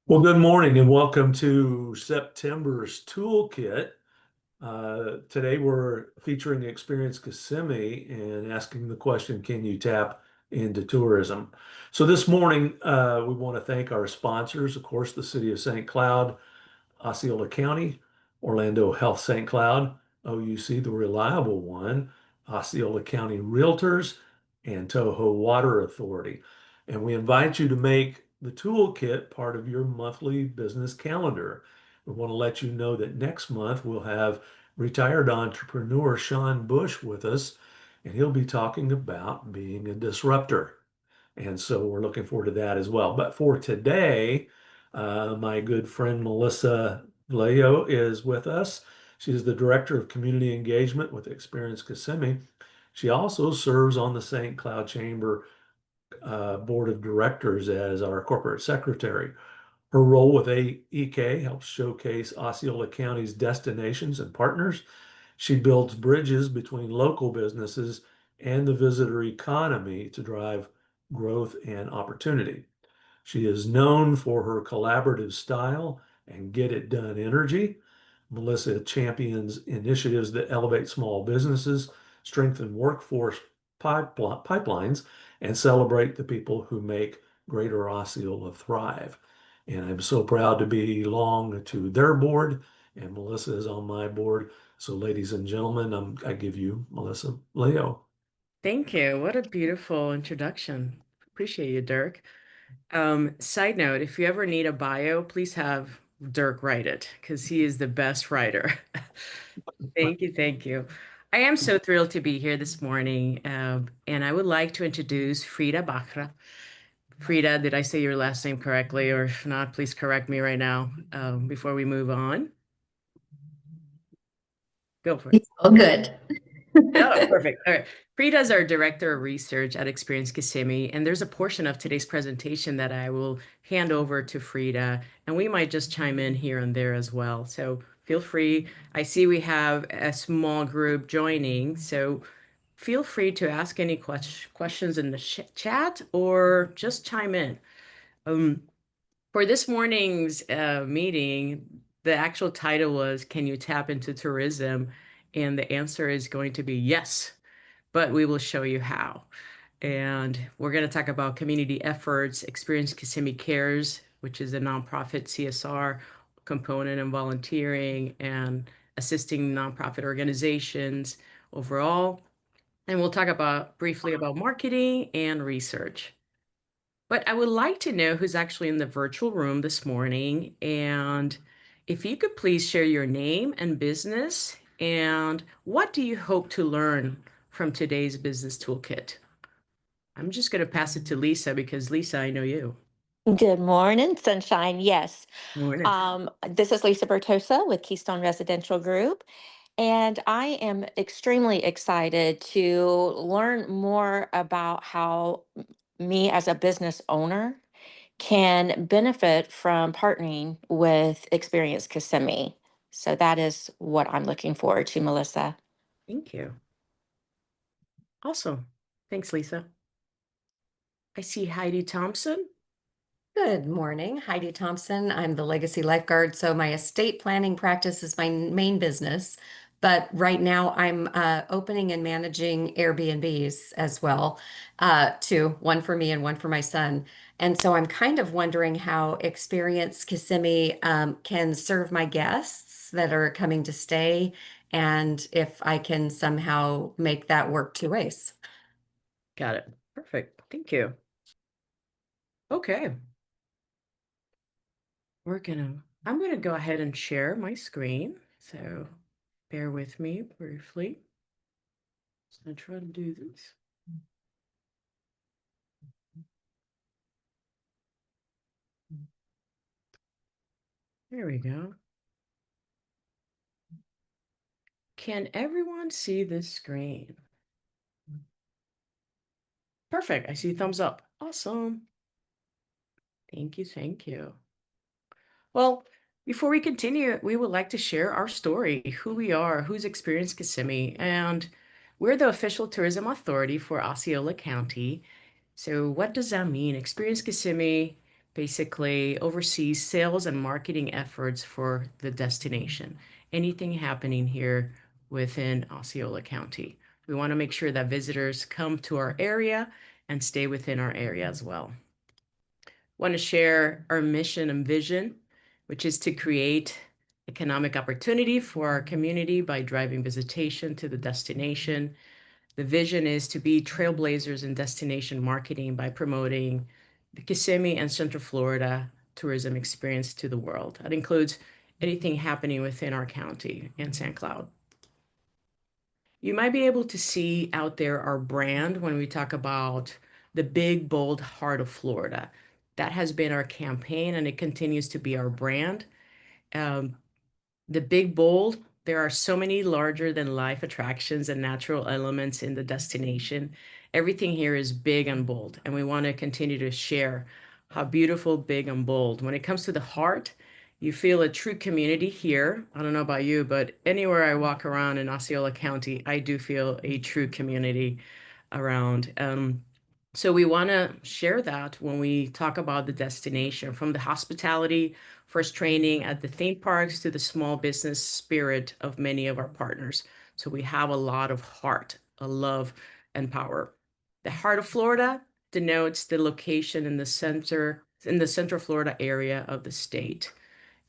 Well, good morning and welcome to September's Toolkit. Today we're featuring Experience Kissimmee and asking the question, can you tap into tourism? So this morning, we want to thank our sponsors, of course, the City of St. Cloud, Osceola County, Orlando Health St. Cloud, OUC, the reliable one, Osceola County Realtors, and Toho Water Authority. And we invite you to make the toolkit part of your monthly business calendar. We want to let you know that next month we'll have retired entrepreneur Sean Bush with us, and he'll be talking about being a disruptor. And so we're looking forward to that as well. But for today, my good friend Melissa Vallejo is with us. She is the Director of Community Engagement with Experience Kissimmee. She also serves on the St. Cloud Chamber Board of Directors as our Corporate Secretary. Her role with AEK helps showcase Osceola County's destinations and partners. She builds bridges between local businesses and the visitor economy to drive growth and opportunity. She is known for her collaborative style and get it done energy. Melissa champions initiatives that elevate small businesses, strengthen workforce pipelines, and celebrate the people who make Greater Osceola thrive. And I'm so proud to belong to their board, and Melissa is on my board. So, ladies and gentlemen, I give you Melissa Leo. Thank you. What a beautiful introduction. Appreciate you, Dirk. Side note, if you ever need a bio, please have Dirk write it because he is the best writer. Thank you. Thank you. I am so thrilled to be here this morning, and I would like to introduce Frida Bajha. Frida, did I say your last name correctly? Or if not, please correct me right now before we move on. Go for it. It's all good. Oh, perfect. All right. Frida is our Director of Research at Experience Kissimmee, and there's a portion of today's presentation that I will hand over to Frida, and we might just chime in here and there as well. So feel free. I see we have a small group joining, so feel free to ask any questions in the chat or just chime in. For this morning's meeting, the actual title was, Can you tap into tourism? And the answer is going to be yes, but we will show you how. And we're going to talk about community efforts, Experience Kissimmee Cares, which is a nonprofit CSR component and volunteering and assisting nonprofit organizations overall. And we'll talk briefly about marketing and research. But I would like to know who's actually in the virtual room this morning. And if you could please share your name and business, and what do you hope to learn from today's business toolkit? I'm just going to pass it to Lisa because Lisa, I know you. Good morning, sunshine. Yes. Morning. This is Lisa Bertosa with Keystone Residential Group, and I am extremely excited to learn more about how me as a business owner can benefit from partnering with Experience Kissimmee. So that is what I'm looking forward to, Melissa. Thank you. Awesome. Thanks, Lisa. I see Heidi Thompson. Good morning, Heidi Thompson. I'm the Legacy Lifeguard, so my estate planning practice is my main business. But right now, I'm opening and managing Airbnbs as well, two, one for me and one for my son. And so I'm kind of wondering how Experience Kissimmee can serve my guests that are coming to stay, and if I can somehow make that work two ways. Got it. Perfect. Thank you. Okay. I'm gonna go ahead and share my screen. So bear with me briefly. Just gonna try to do this. There we go. Can everyone see this screen? Perfect. I see thumbs up. Awesome. Thank you. Thank you. Well, before we continue, we would like to share our story, who we are, who's Experience Kissimmee, and we're the official tourism authority for Osceola County. So what does that mean? Experience Kissimmee basically oversees sales and marketing efforts for the destination. Anything happening here within Osceola County. We want to make sure that visitors come to our area and stay within our area as well. Want to share our mission and vision, which is to create economic opportunity for our community by driving visitation to the destination. The vision is to be trailblazers in destination marketing by promoting the Kissimmee and Central Florida tourism experience to the world. That includes anything happening within our county and St. Cloud. You might be able to see out there our brand when we talk about the big, bold heart of Florida. That has been our campaign and it continues to be our brand. The big, bold, there are so many larger than life attractions and natural elements in the destination. Everything here is big and bold, and we want to continue to share how beautiful, big, and bold. When it comes to the heart, you feel a true community here. I don't know about you, but anywhere I walk around in Osceola County, I do feel a true community around. So we want to share that when we talk about the destination, from the hospitality, first training at the theme parks to the small business spirit of many of our partners. So we have a lot of heart, a love, and power. The heart of Florida denotes the location in the Central Florida area of the state.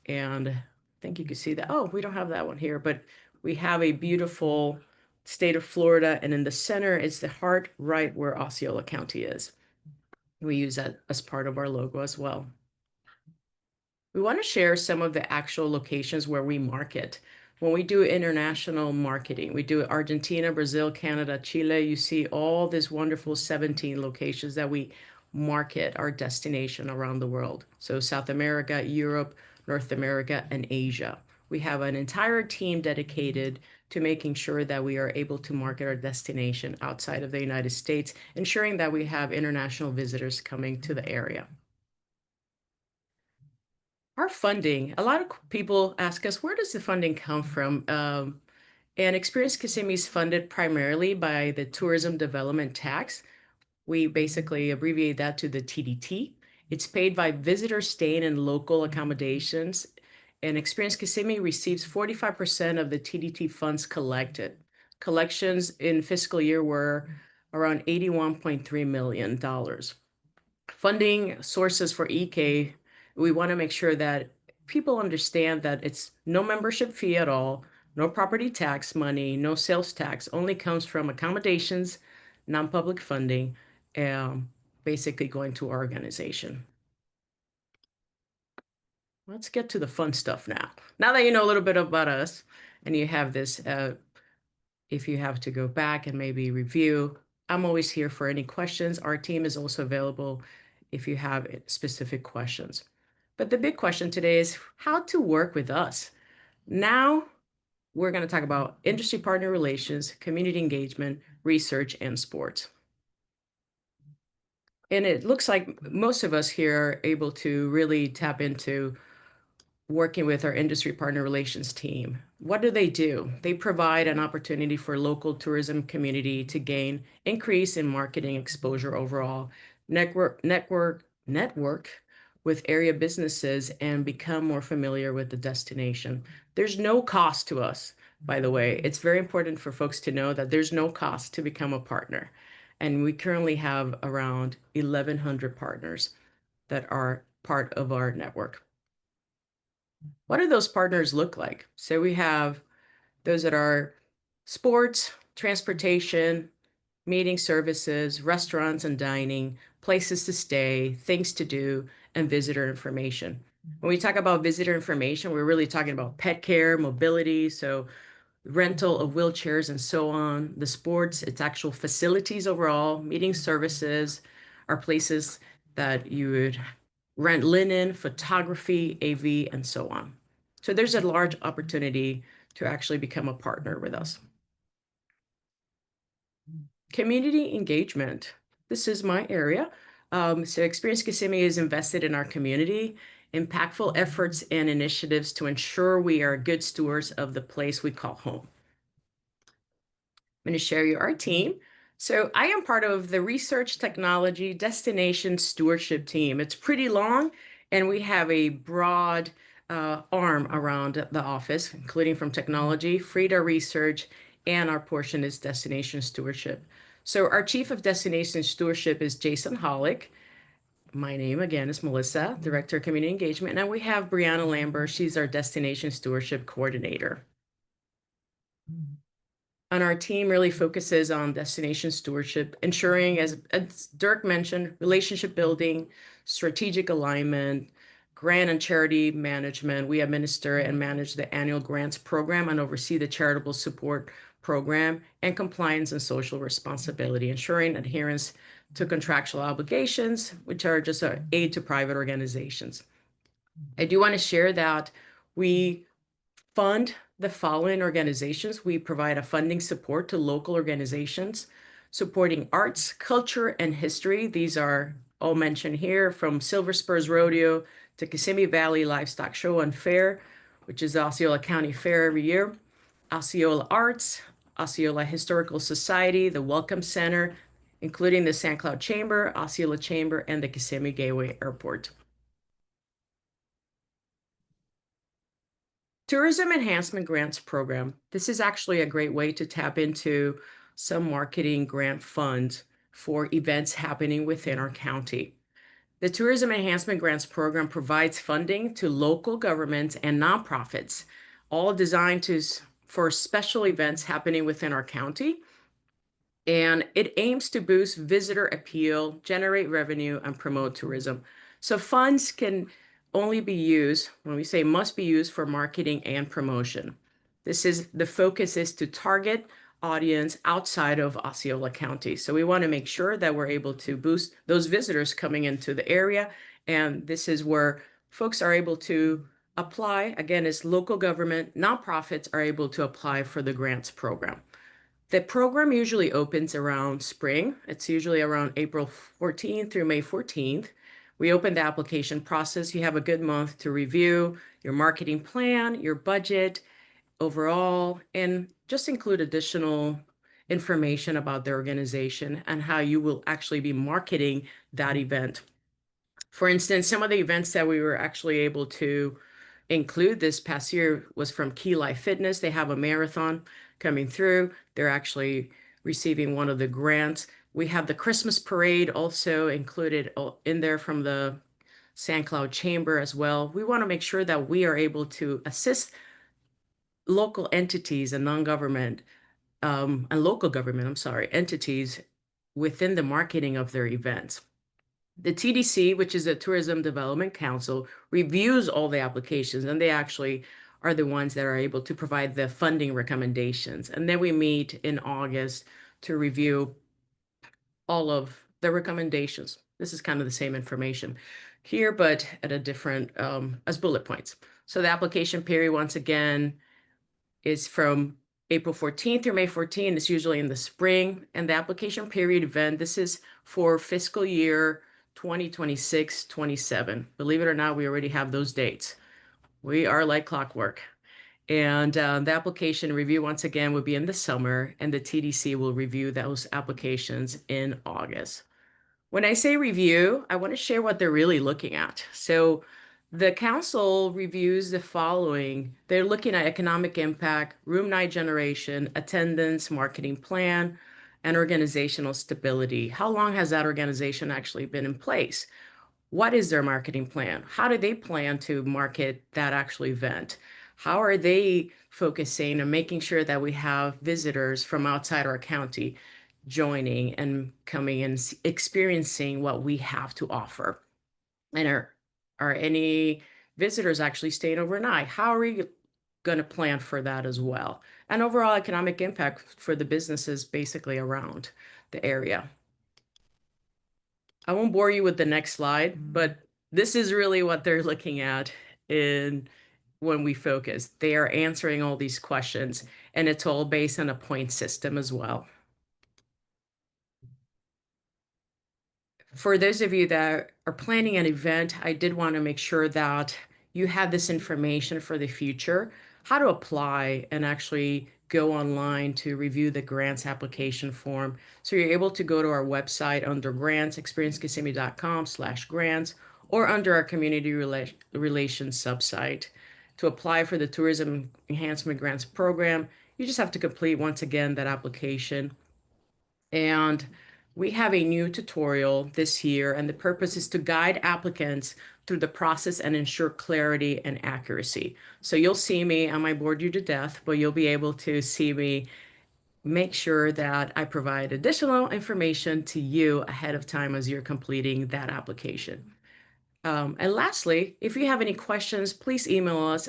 And I think you can see that. Oh, we don't have that one here, but we have a beautiful state of Florida, and in the center is the heart, right where Osceola County is. We use that as part of our logo as well. We want to share some of the actual locations where we market. When we do international marketing, we do Argentina, Brazil, Canada, Chile. You see all these wonderful 17 locations that we market our destination around the world. So South America, Europe, North America, and Asia. We have an entire team dedicated to making sure that we are able to market our destination outside of the United States, ensuring that we have international visitors coming to the area. Our funding, a lot of people ask us, where does the funding come from? And Experience Kissimmee is funded primarily by the Tourism Development Tax. We basically abbreviate that to the TDT. It's paid by visitors staying in local accommodations, and Experience Kissimmee receives 45% of the TDT funds collected. Collections in fiscal year were around $81.3 million. Funding sources for EK, we want to make sure that people understand that it's no membership fee at all, no property tax money, no sales tax, only comes from accommodations, non-public funding, basically going to our organization. Let's get to the fun stuff now. Now that you know a little bit about us and you have this, if you have to go back and maybe review, I'm always here for any questions. Our team is also available if you have specific questions. But the big question today is how to work with us. Now we're going to talk about industry partner relations, community engagement, research, and sports. And it looks like most of us here are able to really tap into working with our industry partner relations team. What do? They provide an opportunity for local tourism community to gain increase in marketing exposure overall, network with area businesses, and become more familiar with the destination. There's no cost to us, by the way. It's very important for folks to know that there's no cost to become a partner. And we currently have around 1,100 partners that are part of our network. What do those partners look like? So we have those that are sports, transportation, meeting services, restaurants and dining, places to stay, things to do, and visitor information. When we talk about visitor information, we're really talking about pet care, mobility, so rental of wheelchairs and so on. The sports, it's actual facilities overall, meeting services are places that you would rent linen, photography, AV, and so on. So there's a large opportunity to actually become a partner with us. Community engagement. This is my area. So Experience Kissimmee is invested in our community, impactful efforts and initiatives to ensure we are good stewards of the place we call home. I'm going to share you our team. So I am part of the Research Technology Destination Stewardship team. It's pretty long, and we have a broad arm around the office, including from technology, Frida Research, and our portion is Destination Stewardship. So our Chief of Destination Stewardship is Jason Hollick. My name again is Melissa, Director of Community Engagement, and we have Brianna Lambert. She's our Destination Stewardship Coordinator. And our team really focuses on destination stewardship, ensuring, as Dirk mentioned, relationship building, strategic alignment, grant and charity management. We administer and manage the annual grants program and oversee the charitable support program and compliance and social responsibility, ensuring adherence to contractual obligations, which are just an aid to private organizations. I do want to share that we fund the following organizations. We provide a funding support to local organizations supporting arts, culture, and history. These are all mentioned here, from Silver Spurs Rodeo to Kissimmee Valley Livestock Show and Fair, which is the Osceola County Fair every year, Osceola Arts, Osceola Historical Society, the Welcome Center, including the St. Cloud Chamber, Osceola Chamber, and the Kissimmee Gateway Airport. Tourism Enhancement Grants Program. This is actually a great way to tap into some marketing grant funds for events happening within our county. The Tourism Enhancement Grants Program provides funding to local governments and nonprofits, all designed for special events happening within our county. And it aims to boost visitor appeal, generate revenue, and promote tourism. So funds can only be used, when we say must be used, for marketing and promotion. The focus is to target audience outside of Osceola County. So we want to make sure that we're able to boost those visitors coming into the area. And this is where folks are able to apply. Again, as local government, nonprofits are able to apply for the grants program. The program usually opens around spring. It's usually around April 14th through May 14th. We open the application process. You have a good month to review your marketing plan, your budget overall, and just include additional information about the organization and how you will actually be marketing that event. For instance, some of the events that we were actually able to include this past year was from Key Life Fitness. They have a marathon coming through. They're actually receiving one of the grants. We have the Christmas parade also included in there from the St. Cloud Chamber as well. We want to make sure that we are able to assist local entities and non-government and local government, entities within the marketing of their events. The TDC, which is the Tourism Development Council, reviews all the applications, and they actually are the ones that are able to provide the funding recommendations. And then we meet in August to review all of the recommendations. This is kind of the same information here, but at a different, as bullet points. So the application period, once again, is from April 14th through May 14th. It's usually in the spring. And the application period event, this is for fiscal year 2026-27. Believe it or not, we already have those dates. We are like clockwork. And the application review, once again, will be in the summer, and the TDC will review those applications in August. When I say review, I want to share what they're really looking at. So the council reviews the following. They're looking at economic impact, room night generation, attendance, marketing plan, and organizational stability. How long has that organization actually been in place? What is their marketing plan? How do they plan to market that actual event? How are they focusing on making sure that we have visitors from outside our county joining and coming and experiencing what we have to offer? And are any visitors actually staying overnight? How are we going to plan for that as well? And overall economic impact for the businesses basically around the area. I won't bore you with the next slide, but this is really what they're looking at when we focus. They are answering all these questions, and it's all based on a point system as well. For those of you that are planning an event, I did want to make sure that you have this information for the future, how to apply and actually go online to review the grants application form. So you're able to go to our website under grants, experiencekissimmee.com/grants, or under our community relations subsite. To apply for the Tourism Enhancement Grants Program, you just have to complete, once again, that application. And we have a new tutorial this year, and the purpose is to guide applicants through the process and ensure clarity and accuracy. So you'll see me, I might bore you to death, but you'll be able to see me make sure that I provide additional information to you ahead of time as you're completing that application. And lastly, if you have any questions, please email us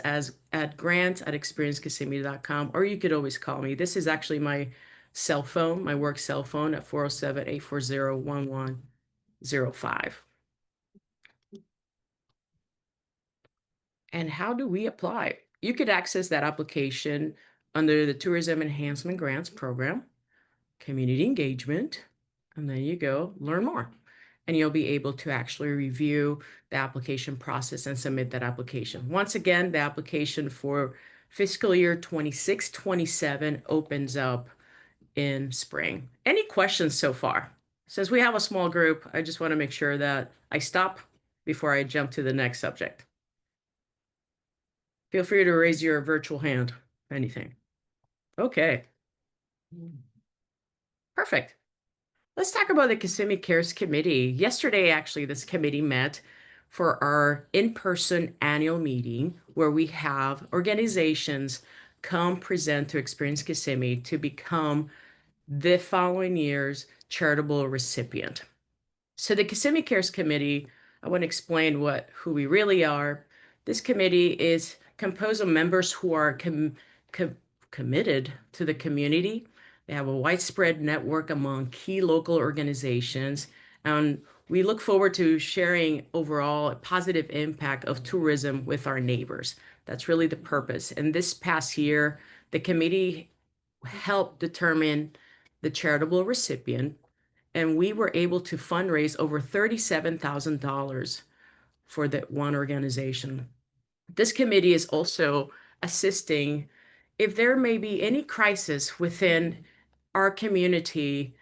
at grants@experiencekissimmee.com, or you could always call me. This is actually my cell phone, my work cell phone at 407-840-1105. And how do we apply? You could access that application under the Tourism Enhancement Grants Program, Community Engagement, and then you go learn more. And you'll be able to actually review the application process and submit that application. Once again, the application for fiscal year 26-27 opens up in spring. Any questions so far? Since we have a small group, I just want to make sure that I stop before I jump to the next subject. Feel free to raise your virtual hand, anything. Okay. Perfect. Let's talk about the Kissimmee Cares Committee. Yesterday, actually, this committee met for our in-person annual meeting where we have organizations come present to Experience Kissimmee to become the following year's charitable recipient. So the Kissimmee Cares Committee, I want to explain who we really are. This committee is composed of members who are committed to the community. They have a widespread network among key local organizations, and we look forward to sharing overall a positive impact of tourism with our neighbors. That's really the purpose. And this past year, the committee helped determine the charitable recipient, and we were able to fundraise over $37,000 for that one organization. This committee is also assisting if there may be any crisis within our community,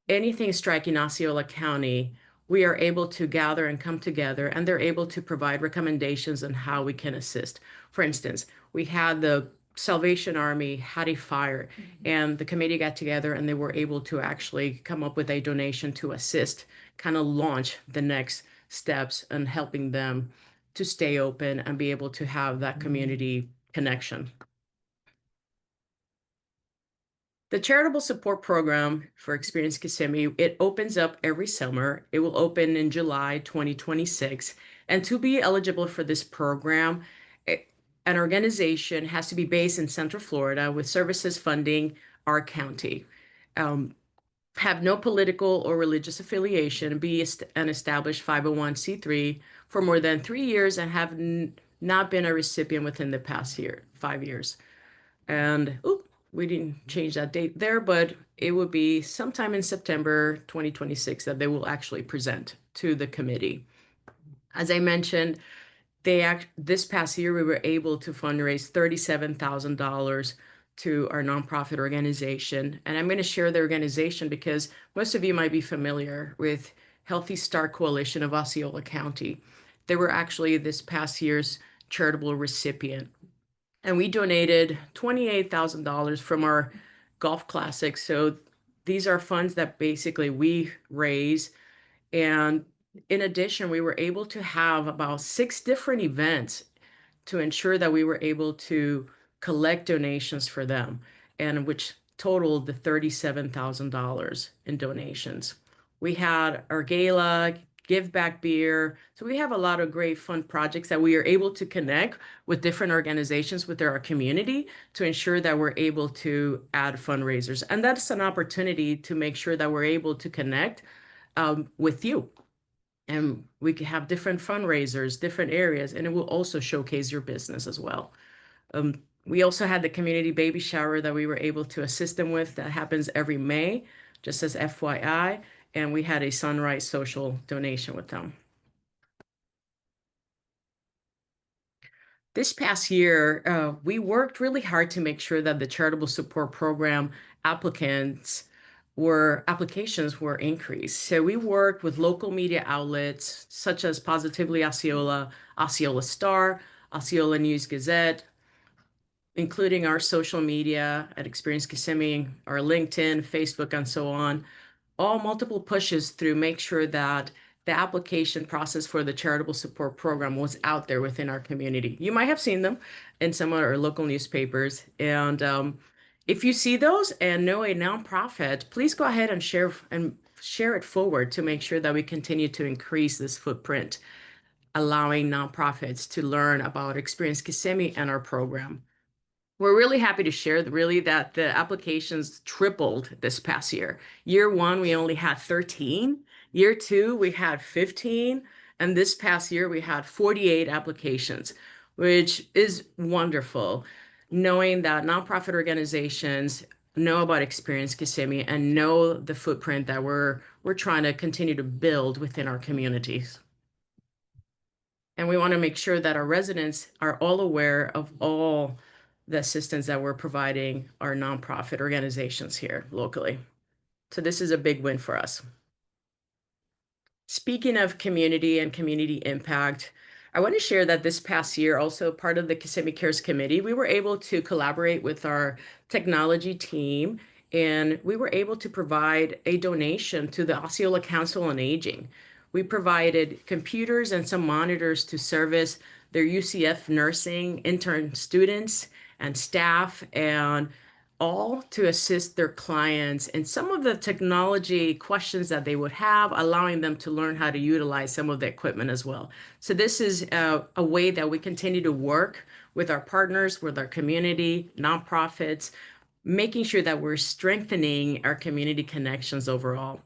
anything striking Osceola County, we are able to gather and come together, and they're able to provide recommendations on how we can assist. For instance, we had the Salvation Army had a fire, and the committee got together and they were able to actually come up with a donation to assist, kind of launch the next steps and helping them to stay open and be able to have that community connection. The charitable support program for Experience Kissimmee, it opens up every summer. It will open in July 2026. And to be eligible for this program, an organization has to be based in Central Florida with services funding our county, have no political or religious affiliation, be an established 501c3 for more than 3 years, and have not been a recipient within the past 5 years. And we didn't change that date there, but it would be sometime in September 2026 that they will actually present to the committee. As I mentioned, this past year, we were able to fundraise $37,000 to our nonprofit organization. And I'm going to share the organization because most of you might be familiar with Healthy Start Coalition of Osceola County. They were actually this past year's charitable recipient. And we donated $28,000 from our golf classics. So these are funds that basically we raise. And in addition, we were able to have about 6 different events to ensure that we were able to collect donations for them, and which totaled the $37,000 in donations. We had our gala, give back beer. So we have a lot of great fun projects that we are able to connect with different organizations within our community to ensure that we're able to add fundraisers. And that's an opportunity to make sure that we're able to connect with you. And we can have different fundraisers, different areas, and it will also showcase your business as well. We also had the community baby shower that we were able to assist them with. That happens every May, just as FYI. And we had a Sunrise Social donation with them. This past year, we worked really hard to make sure that the charitable support program applications were increased. So we worked with local media outlets such as Positively Osceola, Osceola Star, Osceola News Gazette, including our social media at Experience Kissimmee, our LinkedIn, Facebook, and so on, all multiple pushes through make sure that the application process for the charitable support program was out there within our community. You might have seen them in some of our local newspapers. And if you see those and know a nonprofit, please go ahead and share it forward to make sure that we continue to increase this footprint, allowing nonprofits to learn about Experience Kissimmee and our program. We're really happy to share that the applications tripled this past year. Year one, we only had 13. Year two, we had 15. And this past year, we had 48 applications, which is wonderful, knowing that nonprofit organizations know about Experience Kissimmee and know the footprint that we're trying to continue to build within our communities. And we want to make sure that our residents are all aware of all the assistance that we're providing our nonprofit organizations here locally. So this is a big win for us. Speaking of community and community impact, I want to share that this past year, also part of the Kissimmee Cares Committee, we were able to collaborate with our technology team, and we were able to provide a donation to the Osceola Council on Aging. We provided computers and some monitors to service their UCF nursing intern students and staff, and all to assist their clients in some of the technology questions that they would have, allowing them to learn how to utilize some of the equipment as well. So this is a way that we continue to work with our partners, with our community, nonprofits, making sure that we're strengthening our community connections overall.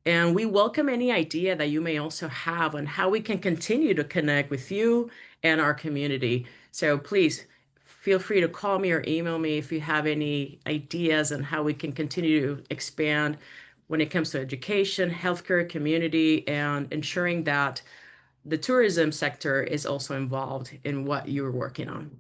And we welcome any idea that you may also have on how we can continue to connect with you and our community. So please feel free to call me or email me if you have any ideas on how we can continue to expand when it comes to education, healthcare, community, and ensuring that the tourism sector is also involved in what you're working on.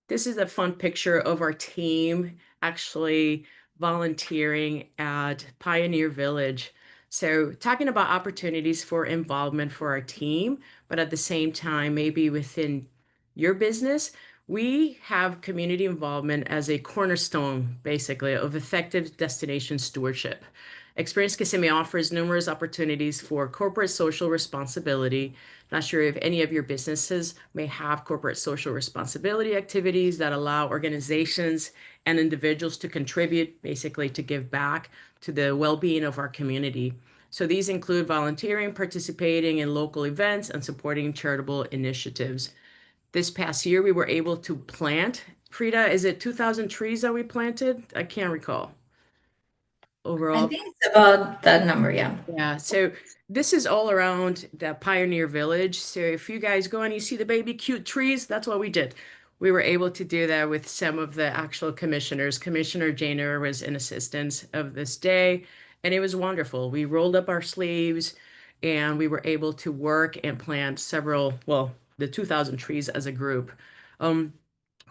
This is a fun picture of our team actually volunteering at Pioneer Village. So talking about opportunities for involvement for our team, but at the same time, maybe within your business, we have community involvement as a cornerstone, basically, of effective destination stewardship. Experience Kissimmee offers numerous opportunities for corporate social responsibility. Not sure if any of your businesses may have corporate social responsibility activities that allow organizations and individuals to contribute, basically to give back to the well-being of our community. So these include volunteering, participating in local events, and supporting charitable initiatives. This past year, we were able to plant, Frida, is it 2,000 trees that we planted? I can't recall. Overall. I think it's about that number, yeah. Yeah, so this is all around the Pioneer Village. So if you guys go and you see the baby cute trees, that's what we did. We were able to do that with some of the actual commissioners. Commissioner Janer was in assistance of this day, and it was wonderful. We rolled up our sleeves and we were able to work and plant several, well, the 2,000 trees as a group.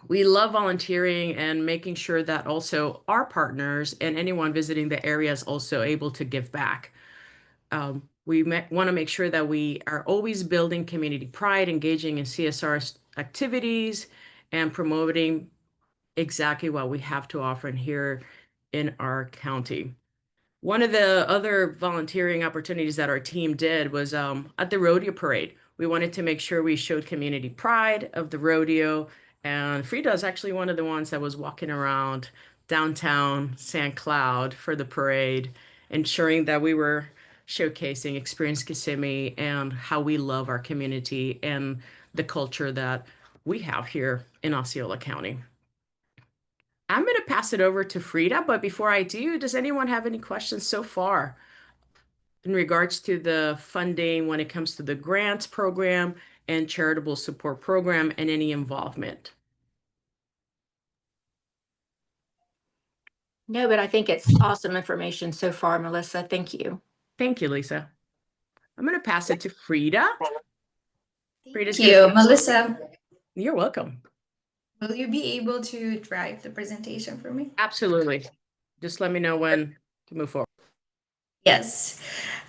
We love volunteering and making sure that also our partners and anyone visiting the area is also able to give back. We want to make sure that we are always building community pride, engaging in CSR activities, and promoting exactly what we have to offer here in our county. One of the other volunteering opportunities that our team did was at the rodeo parade. We wanted to make sure we showed community pride of the rodeo. And Frida is actually one of the ones that was walking around downtown St. Cloud for the parade, ensuring that we were showcasing Experience Kissimmee and how we love our community and the culture that we have here in Osceola County. I'm going to pass it over to Frida, but before I do, does anyone have any questions so far in regards to the funding when it comes to the grants program and charitable support program and any involvement? No, but I think it's awesome information so far, Melissa. Thank you. Thank you, Lisa. I'm going to pass it to Frida. Frida's Thank gonna you, give- Melissa. You're welcome. Will you be able to drive the presentation for me? Absolutely. Just let me know when to move forward. Yes.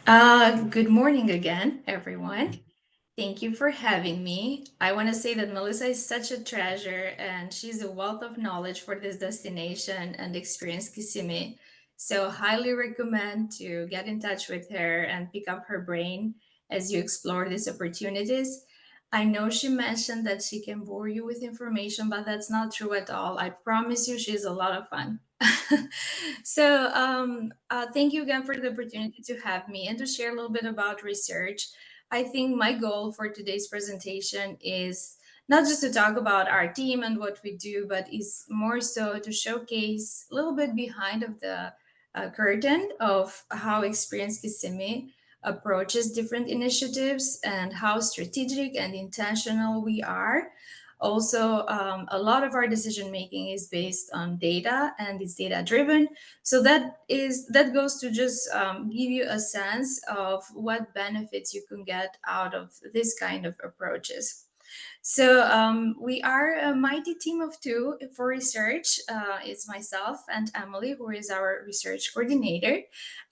Good morning again, everyone. Thank you for having me. I want to say that Melissa is such a treasure and she's a wealth of knowledge for this destination and experience Kissimmee. So highly recommend to get in touch with her and pick up her brain as you explore these opportunities. I know she mentioned that she can bore you with information, but that's not true at all. I promise you, she's a lot of fun. Thank you again for the opportunity to have me and to share a little bit about research. I think my goal for today's presentation is not just to talk about our team and what we do, but is more so to showcase a little bit behind of the curtain of how Experience Kissimmee approaches different initiatives and how strategic and intentional we are. Also, a lot of our decision making is based on data and it's data driven. So that goes to just give you a sense of what benefits you can get out of this kind of approaches. So we are a mighty team of two for research. It's myself and Emily, who is our research coordinator.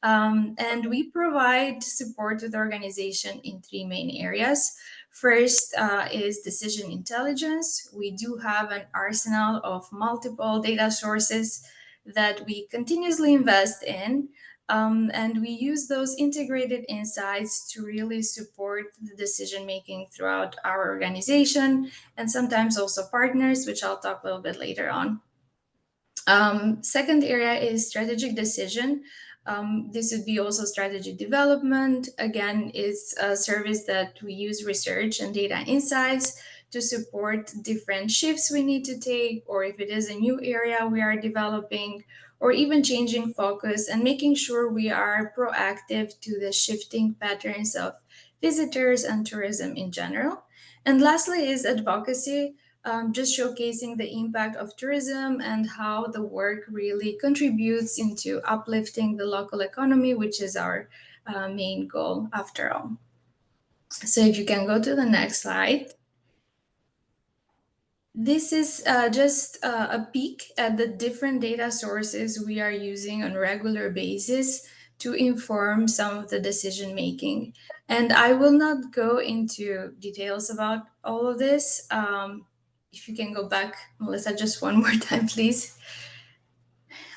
And we provide support to the organization in three main areas. First is decision intelligence. We do have an arsenal of multiple data sources that we continuously invest in. And we use those integrated insights to really support the decision making throughout our organization and sometimes also partners, which I'll talk a little bit later on. Second area is strategic decision. This would be also strategy development. Again, it's a service that we use research and data insights to support different shifts we need to take, or if it is a new area we are developing, or even changing focus and making sure we are proactive to the shifting patterns of visitors and tourism in general. And lastly is advocacy, just showcasing the impact of tourism and how the work really contributes into uplifting the local economy, which is our main goal after all. So if you can go to the next slide. This is just a peek at the different data sources we are using on a regular basis to inform some of the decision making. And I will not go into details about all of this. If you can go back, Melissa, just one more time, please.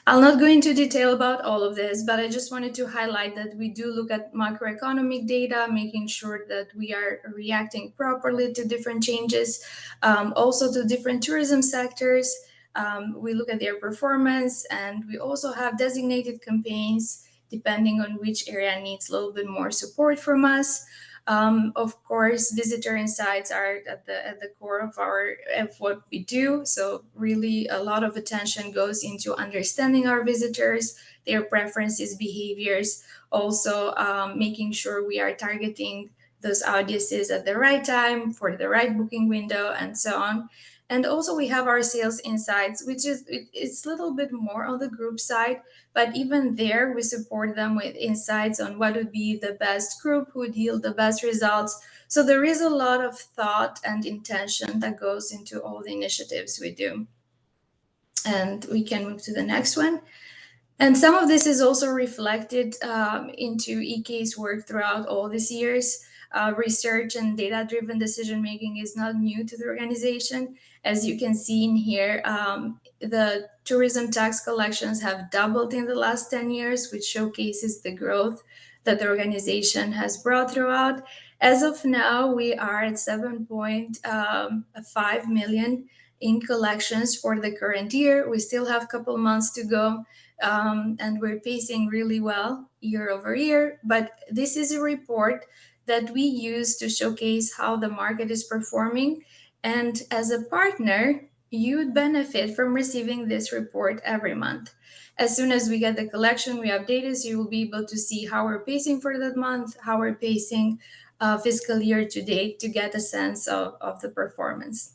I'll not go into detail about all of this, but I just wanted to highlight that we do look at macroeconomic data, making sure that we are reacting properly to different changes, also to different tourism sectors. We look at their performance, and we also have designated campaigns depending on which area needs a little bit more support from us. Of course, visitor insights are at the core of what we do. So really, a lot of attention goes into understanding our visitors, their preferences, behaviors. Also, making sure we are targeting those audiences at the right time for the right booking window, and so on. And also, we have our sales insights, which is it's a little bit more on the group side, but even there, we support them with insights on what would be the best group, who would yield the best results. So there is a lot of thought and intention that goes into all the initiatives we do. And we can move to the next one. And some of this is also reflected into EK's work throughout all these years. Research and data-driven decision-making is not new to the organization. As you can see in here, the tourism tax collections have doubled in the last 10 years, which showcases the growth that the organization has brought throughout. As of now, we are at 7.5 million in collections for the current year. We still have a couple months to go. And we're pacing really well year over year. But this is a report that we use to showcase how the market is performing. And as a partner, you'd benefit from receiving this report every month. As soon as we get the collection, we update it, so you will be able to see how we're pacing for that month, how we're pacing fiscal year to date to get a sense of the performance.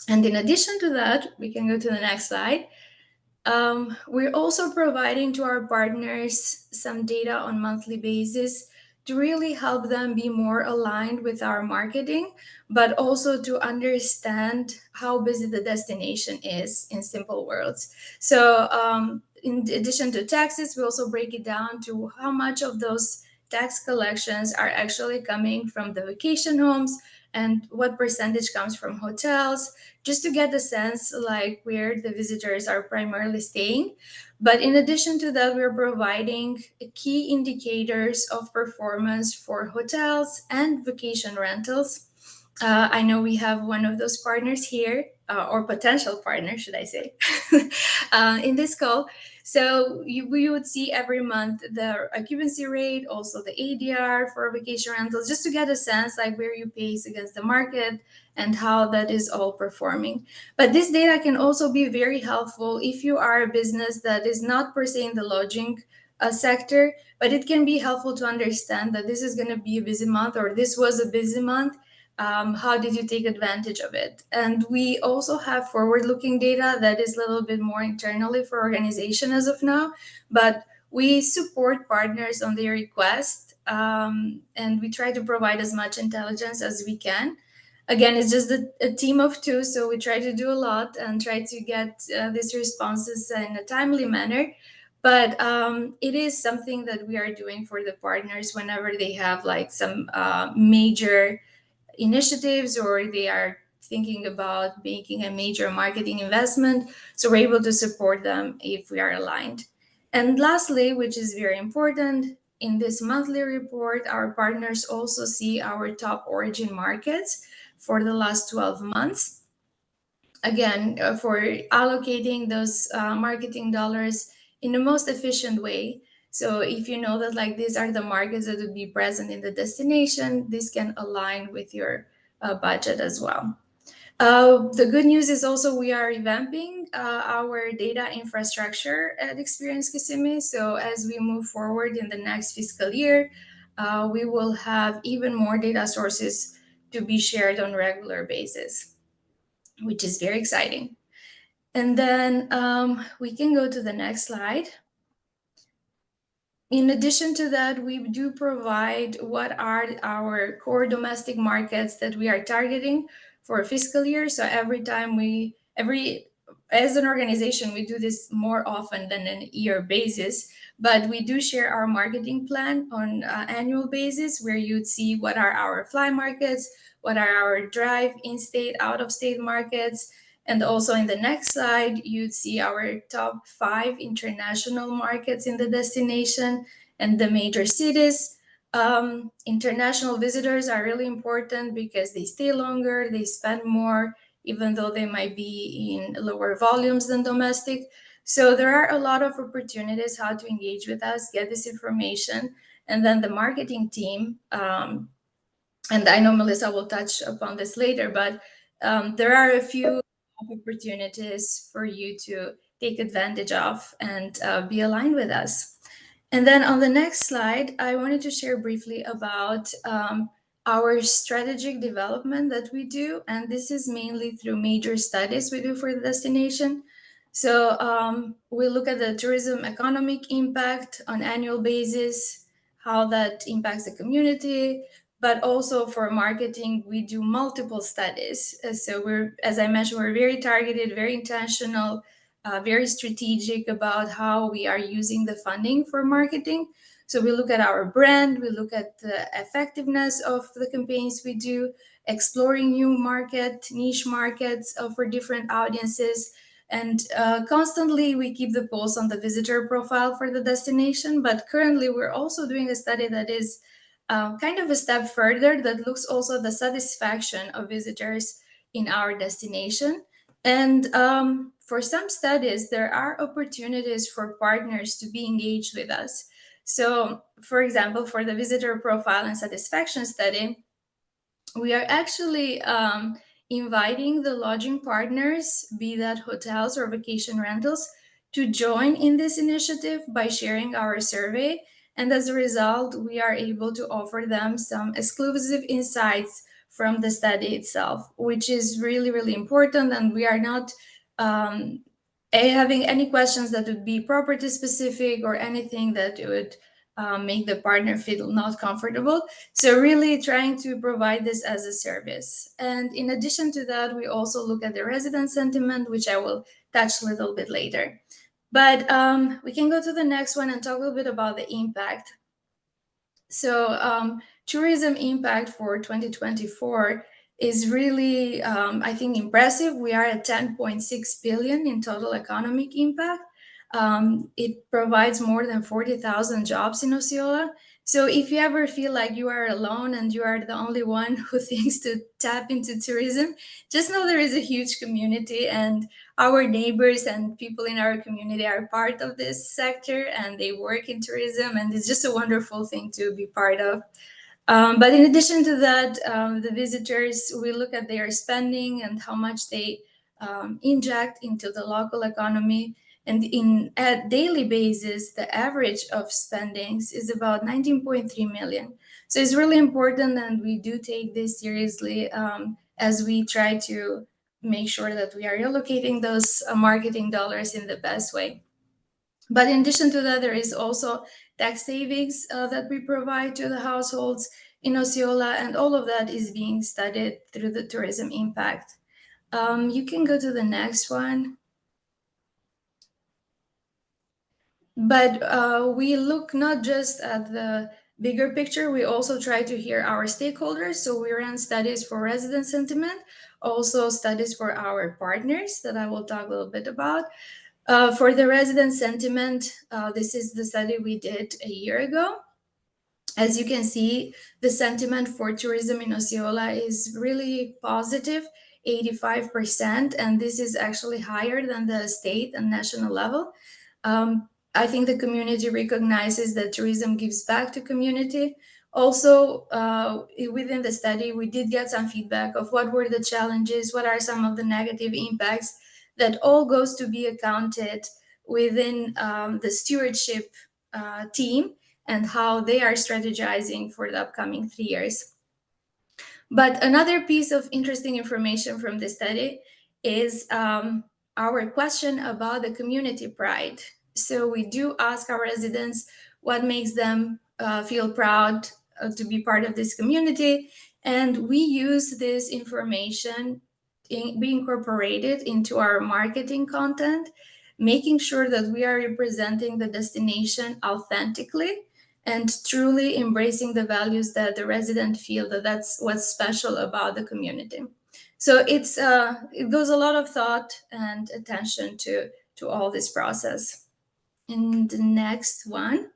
And in addition to that, we can go to the next slide. We're also providing to our partners some data on monthly basis to really help them be more aligned with our marketing, but also to understand how busy the destination is in simple words. So in addition to taxes, we also break it down to how much of those tax collections are actually coming from the vacation homes and what percentage comes from hotels, just to get a sense like where the visitors are primarily staying. But in addition to that, we're providing key indicators of performance for hotels and vacation rentals. I know we have one of those partners here, or potential partner, should I say, in this call. So we would see every month the occupancy rate, also the ADR for vacation rentals, just to get a sense like where you pace against the market and how that is all performing. But this data can also be very helpful if you are a business that is not per se in the lodging sector, but it can be helpful to understand that this is going to be a busy month or this was a busy month. How did you take advantage of it? And we also have forward-looking data that is a little bit more internally for organization as of now, but we support partners on their request, and we try to provide as much intelligence as we can. Again, it's just a team of two, so we try to do a lot and try to get these responses in a timely manner. But it is something that we are doing for the partners whenever they have like some major initiatives or they are thinking about making a major marketing investment. So we're able to support them if we are aligned. And lastly, which is very important, in this monthly report, our partners also see our top origin markets for the last 12 months. Again, for allocating those marketing dollars in the most efficient way. So if you know that like these are the markets that would be present in the destination, this can align with your budget as well. The good news is also we are revamping our data infrastructure at Experience Kissimmee. So as we move forward in the next fiscal year, we will have even more data sources to be shared on a regular basis, which is very exciting. And then we can go to the next slide. In addition to that, we do provide what are our core domestic markets that we are targeting for a fiscal year. So as an organization, we do this more often than an year basis, but we do share our marketing plan on annual basis where you'd see what are our fly markets, what are our drive in-state, out-of-state markets. And also in the next slide, you'd see our top 5 international markets in the destination and the major cities. International visitors are really important because they stay longer, they spend more, even though they might be in lower volumes than domestic. So there are a lot of opportunities how to engage with us, get this information. And then the marketing team, and I know Melissa will touch upon this later, but there are a few opportunities for you to take advantage of and be aligned with us. And then on the next slide, I wanted to share briefly about our strategic development that we do. And this is mainly through major studies we do for the destination. So we look at the tourism economic impact on annual basis, how that impacts the community, but also for marketing, we do multiple studies. So we're, as I mentioned, we're very targeted, very intentional, very strategic about how we are using the funding for marketing. So we look at our brand, we look at the effectiveness of the campaigns we do, exploring new niche markets for different audiences. And constantly we keep the pulse on the visitor profile for the destination. But currently we're also doing a study that is kind of a step further that looks also at the satisfaction of visitors in our destination. And for some studies, there are opportunities for partners to be engaged with us. So, for example, for the visitor profile and satisfaction study, we are actually inviting the lodging partners, be that hotels or vacation rentals, to join in this initiative by sharing our survey. And as a result, we are able to offer them some exclusive insights from the study itself, which is really, really important. And we are not having any questions that would be property specific or anything that would make the partner feel not comfortable. So really trying to provide this as a service. And in addition to that, we also look at the resident sentiment, which I will touch a little bit later. But we can go to the next one and talk a little bit about the impact. So tourism impact for 2024 is really, I think, impressive. We are at 10.6 billion in total economic impact. It provides more than 40,000 jobs in Osceola. So if you ever feel like you are alone and you are the only one who thinks to tap into tourism, just know there is a huge community, and our neighbors and people in our community are part of this sector, and they work in tourism, and it's just a wonderful thing to be part of. But in addition to that, the visitors, we look at their spending and how much they inject into the local economy. And at daily basis, the average of spendings is about 19.3 million. So it's really important, and we do take this seriously as we try to make sure that we are allocating those marketing dollars in the best way. But in addition to that, there is also tax savings that we provide to the households in Osceola, and all of that is being studied through the tourism impact. You can go to the next one. But we look not just at the bigger picture, we also try to hear our stakeholders. So we ran studies for resident sentiment, also studies for our partners that I will talk a little bit about. For the resident sentiment, this is the study we did a year ago. As you can see, the sentiment for tourism in Osceola is really positive, 85%, and this is actually higher than the state and national level. I think the community recognizes that tourism gives back to community. Also, within the study, we did get some feedback of what were the challenges, what are some of the negative impacts that all goes to be accounted within the stewardship team and how they are strategizing for the upcoming 3 years. But another piece of interesting information from the study is our question about the community pride. So we do ask our residents what makes them feel proud to be part of this community. And we use this information be incorporated into our marketing content, making sure that we are representing the destination authentically and truly embracing the values that the resident feel that that's what's special about the community. So it goes a lot of thought and attention to all this process. In the next one,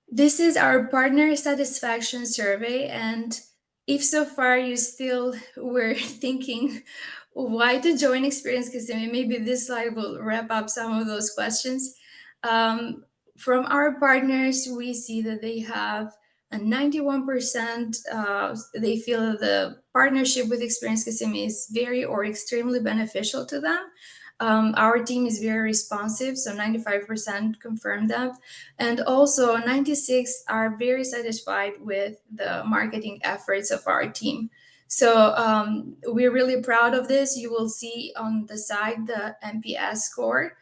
this is our partner satisfaction survey. And if so far you still were thinking why to join Experience Kissimmee, maybe this slide will wrap up some of those questions. From our partners, we see that they have a 91%, they feel that the partnership with Experience Kissimmee is very or extremely beneficial to them. Our team is very responsive, so 95% confirm that. And also 96 are very satisfied with the marketing efforts of our team. So we're really proud of this. You will see on the side the NPS score.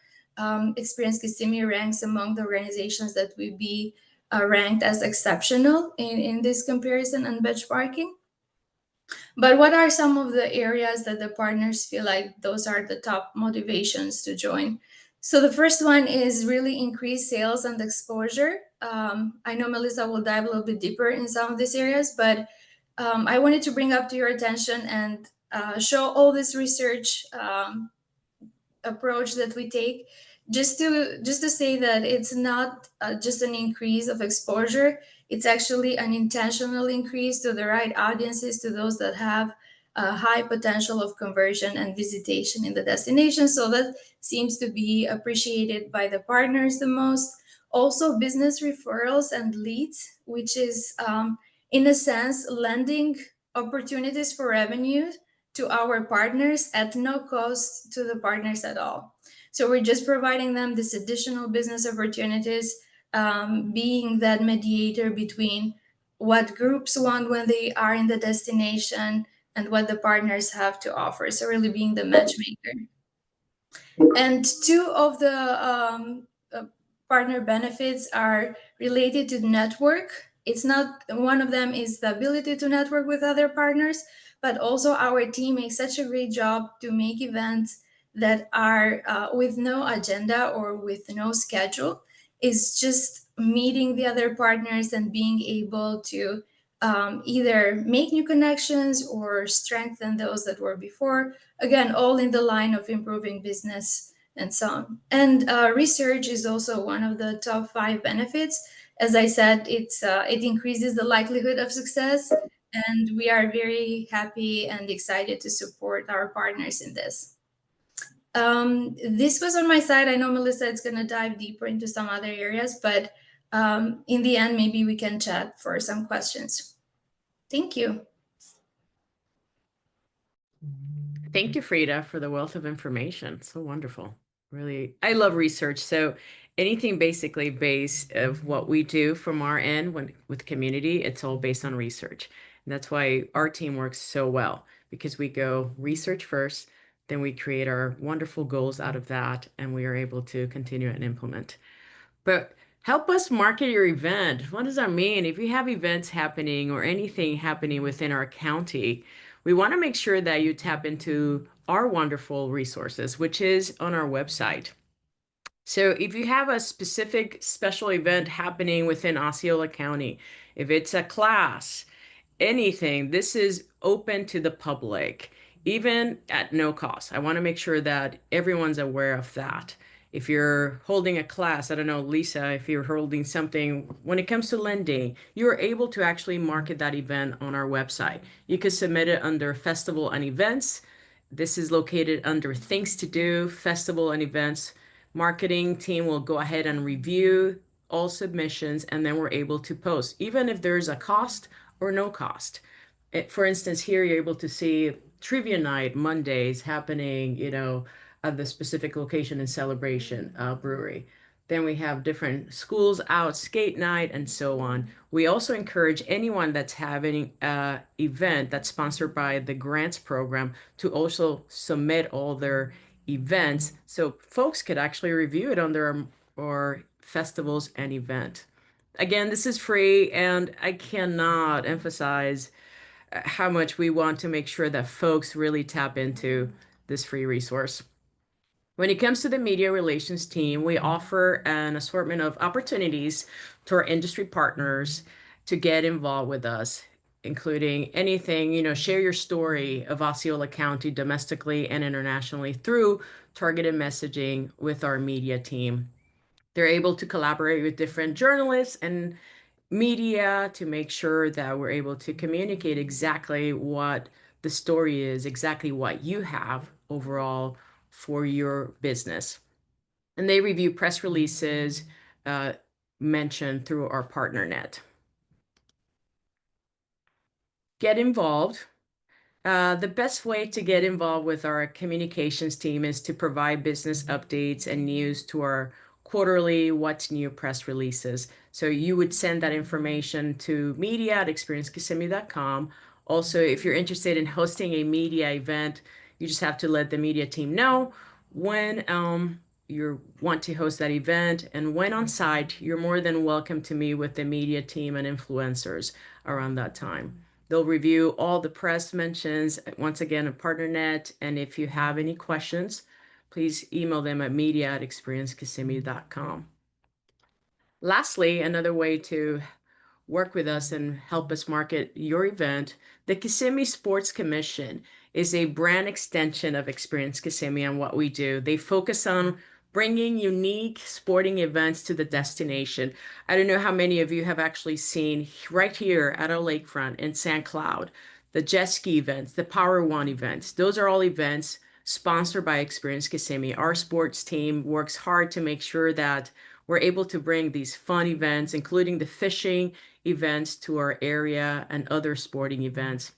Experience Kissimmee ranks among the organizations that will be ranked as exceptional in this comparison and benchmarking. But what are some of the areas that the partners feel like those are the top motivations to join? So the first one is really increase sales and exposure. I know Melissa will dive a little bit deeper in some of these areas, but I wanted to bring up to your attention and show all this research approach that we take, just to say that it's not just an increase of exposure. It's actually an intentional increase to the right audiences, to those that have a high potential of conversion and visitation in the destination. So that seems to be appreciated by the partners the most. Also, business referrals and leads, which is in a sense lending opportunities for revenue to our partners at no cost to the partners at all. So we're just providing them this additional business opportunities, being that mediator between what groups want when they are in the destination and what the partners have to offer. So really being the matchmaker. And two of the partner benefits are related to network. It's not one of them is the ability to network with other partners, but also our team makes such a great job to make events that are with no agenda or with no schedule. It's just meeting the other partners and being able to either make new connections or strengthen those that were before. Again, all in the line of improving business and so on. And research is also one of the top 5 benefits. As I said, it increases the likelihood of success, and we are very happy and excited to support our partners in this. This was on my side. I know Melissa is going to dive deeper into some other areas, but in the end, maybe we can chat for some questions. Thank you. Thank you, Frida, for the wealth of information. So wonderful. Really, I love research. So anything basically based of what we do from our end with community, it's all based on research. And that's why our team works so well, because we go research first, then we create our wonderful goals out of that, and we are able to continue and implement. But help us market your event. What does that mean? If you have events happening or anything happening within our county, we want to make sure that you tap into our wonderful resources, which is on our website. So if you have a specific special event happening within Osceola County, if it's a class, anything, this is open to the public, even at no cost. I want to make sure that everyone's aware of that. If you're holding a class, I don't know, Lisa, if you're holding something, when it comes to lending, you're able to actually market that event on our website. You can submit it under festival and events. This is located under things to do, festival and events. Marketing team will go ahead and review all submissions, and then we're able to post, even if there's a cost or no cost. For instance, here you're able to see trivia night Mondays happening, at the specific location in Celebration Brewery. Then we have different schools out, skate night, and so on. We also encourage anyone that's having an event that's sponsored by the grants program to also submit all their events so folks could actually review it on their or festivals and event. Again, this is free, and I cannot emphasize how much we want to make sure that folks really tap into this free resource. When it comes to the media relations team, we offer an assortment of opportunities to our industry partners to get involved with us, including anything, share your story of Osceola County domestically and internationally through targeted messaging with our media team. They're able to collaborate with different journalists and media to make sure that we're able to communicate exactly what the story is, exactly what you have overall for your business. And they review press releases mentioned through our partner net. Get involved. The best way to get involved with our communications team is to provide business updates and news to our quarterly What's New press releases. So you would send that information to media@experiencekissimmee.com. Also, if you're interested in hosting a media event, you just have to let the media team know when you want to host that event. And when on site, you're more than welcome to meet with the media team and influencers around that time. They'll review all the press mentions, once again, at PartnerNet. And if you have any questions, please email them at media@experiencekissimmee.com. Lastly, another way to work with us and help us market your event, the Kissimmee Sports Commission is a brand extension of Experience Kissimmee and what we do. They focus on bringing unique sporting events to the destination. I don't know how many of you have actually seen right here at our lakefront in St. Cloud, the jet ski events, the Power One events. Those are all events sponsored by Experience Kissimmee. Our sports team works hard to make sure that we're able to bring these fun events, including the fishing events, to our area and other sporting events.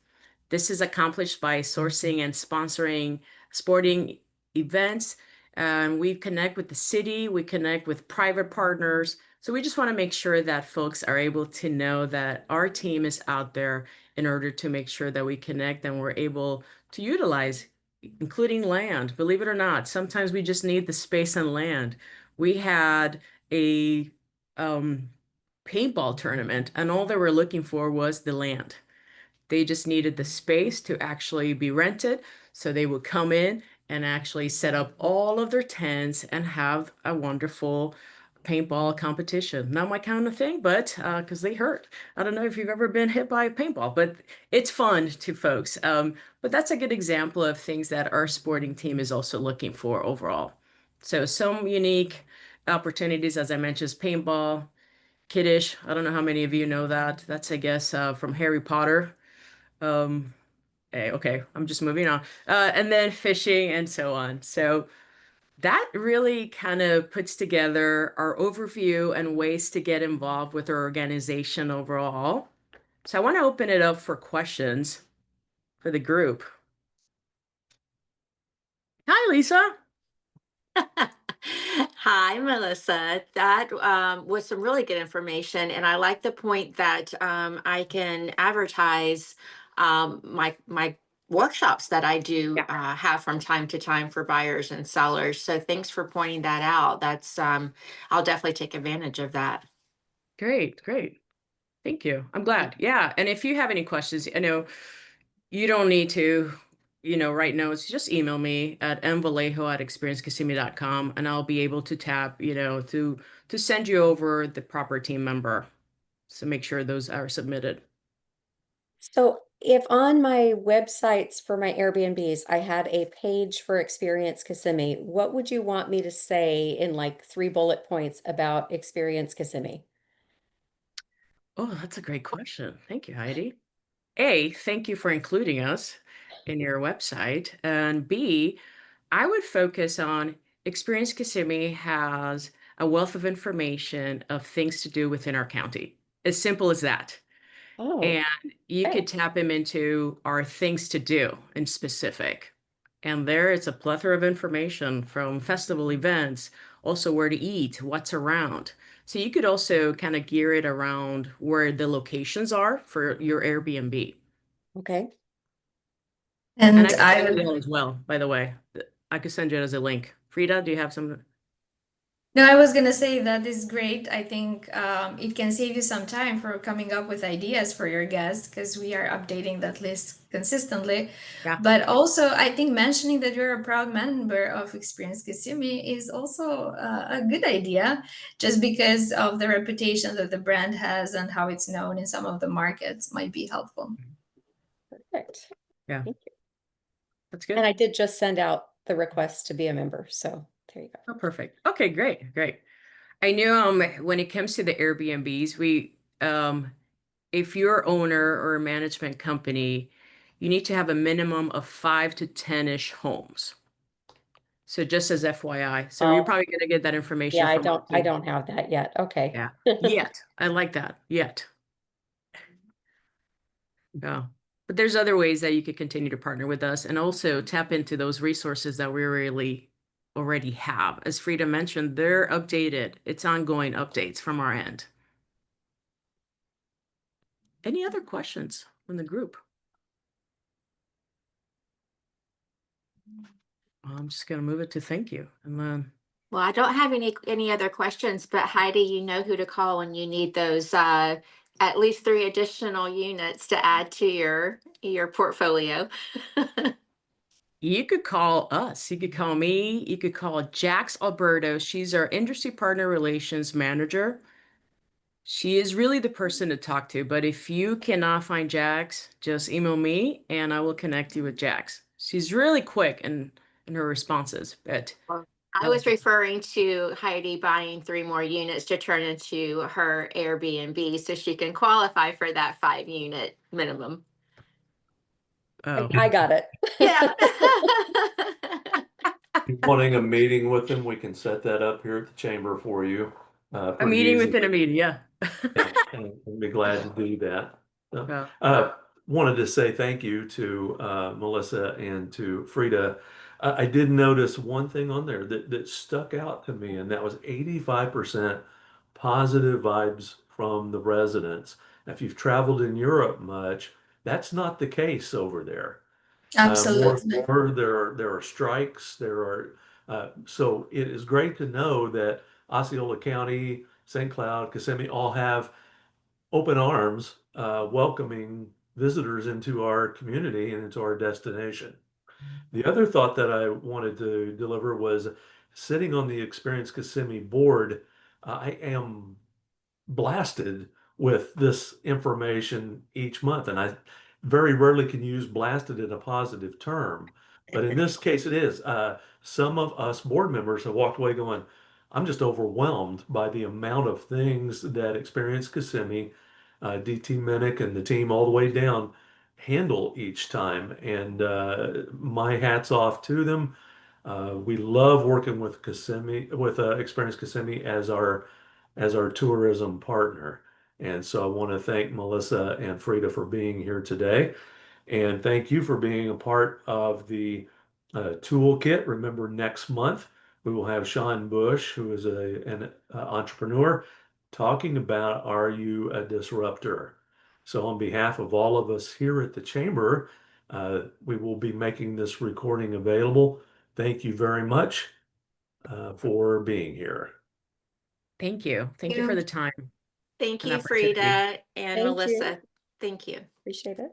This is accomplished by sourcing and sponsoring sporting events. We connect with the city, we connect with private partners. So we just want to make sure that folks are able to know that our team is out there in order to make sure that we connect and we're able to utilize, including land. Believe it or not, sometimes we just need the space and land. We had a paintball tournament, and all they were looking for was the land. They just needed the space to actually be rented. So they would come in and actually set up all of their tents and have a wonderful paintball competition. Not my kind of thing, but because they hurt. I don't know if you've ever been hit by a paintball, but it's fun to folks. But that's a good example of things that our sporting team is also looking for overall. So some unique opportunities, as I mentioned, is paintball, kiddish. I don't know how many of you know that. That's, I guess, from Harry Potter. Okay, I'm just moving on. And then fishing and so on. So that really kind of puts together our overview and ways to get involved with our organization overall. So I want to open it up for questions for the group. Hi, Lisa. Hi, Melissa. That was some really good information, and I like the point that I can advertise my workshops that I do Yeah. have from time to time for buyers and sellers. So thanks for pointing that out. That's I'll definitely take advantage of that. Great, great. Thank you. I'm glad. Yeah. And if you have any questions, I know you don't need to, write notes. Just email me at mvallejo@experiencekissimmee.com and I'll be able to tap, to send you over the proper team member. So make sure those are submitted. So if on my websites for my Airbnbs, I had a page for Experience Kissimmee, what would you want me to say in like 3 bullet points about Experience Kissimmee? Oh, that's a great question. Thank you, Heidi. A, thank you for including us in your website. And B, I would focus on Experience Kissimmee has a wealth of information of things to do within our county. As simple as that. Oh, And you okay. could tap him into our things to do in specific. And there it's a plethora of information from festival events, also where to eat, what's around. So you could also kind of gear it around where the locations are for your Airbnb. Okay. And And I could I send you would that as well, by the way. I could send you it as a link. Frida, do you have some? No, I was gonna say that is great. I think it can save you some time for coming up with ideas for your guests because we are updating that list consistently. Yeah. But also, I think mentioning that you're a proud member of Experience Kissimmee is also a good idea, just because of the reputation that the brand has and how it's known in some of the markets might be helpful. Perfect. Yeah. Thank you. That's good. And I did just send out the request to be a member, so there you go. Oh, perfect. Okay, great, great. I know when it comes to the Airbnbs, if you're owner or a management company, you need to have a minimum of 5 to 10-ish homes. So just as FYI. So you're Oh, probably gonna get that information yeah, I from our don't I team. don't have that yet. Okay. Yeah. Yet. I like that. Yet. Yeah. But there's other ways that you could continue to partner with us and also tap into those resources that we really already have. As Frida mentioned, they're updated. It's ongoing updates from our end. Any other questions from the group? I'm just going to move it to thank you. And then, Well, I don't have any other questions, but Heidi, you know who to call when you need those at least 3 additional units to add to your portfolio. you could call us. You could call me. You could call Jax Alberto. She's our industry partner relations manager. She is really the person to talk to. But if you cannot find Jax, just email me and I will connect you with Jax. She's really quick in her responses. But Well, I was referring to Heidi buying 3 more units to turn into her Airbnb so she can qualify for that 5 unit minimum. oh, I got it. Yeah. Wanting a meeting with them, we can set that up here at the chamber for you. a Pretty meeting easy. within a meeting. Yeah. Yeah, and I'd be glad to do that. So, Yeah. wanted to say thank you to Melissa and to Frida. I did notice one thing on there that stuck out to me, and that was 85% positive vibes from the residents. Now, if you've traveled in Europe much, that's not the case over there. Absolutely. There are strikes. So it is great to know that Osceola County, St. Cloud, Kissimmee all have open arms welcoming visitors into our community and into our destination. The other thought that I wanted to deliver was sitting on the Experience Kissimmee board. I am blasted with this information each month, and I very rarely can use blasted in a positive term. But in this case, it is. Some of us board members have walked away going, I'm just overwhelmed by the amount of things that Experience Kissimmee, DT Minnick, and the team all the way down handle each time. And my hat's off to them. We love working with Kissimmee, with Experience Kissimmee as our tourism partner. And so I want to thank Melissa and Frida for being here today. And thank you for being a part of the toolkit. Remember, next month we will have Sean Bush, who is an entrepreneur, talking about Are You a Disruptor? So, on behalf of all of us here at the Chamber, we will be making this recording available. Thank you very much for being here. Thank you. Thank you for the time. Thank An you, opportunity. Frida and Thank you. Melissa. Thank you. Appreciate it.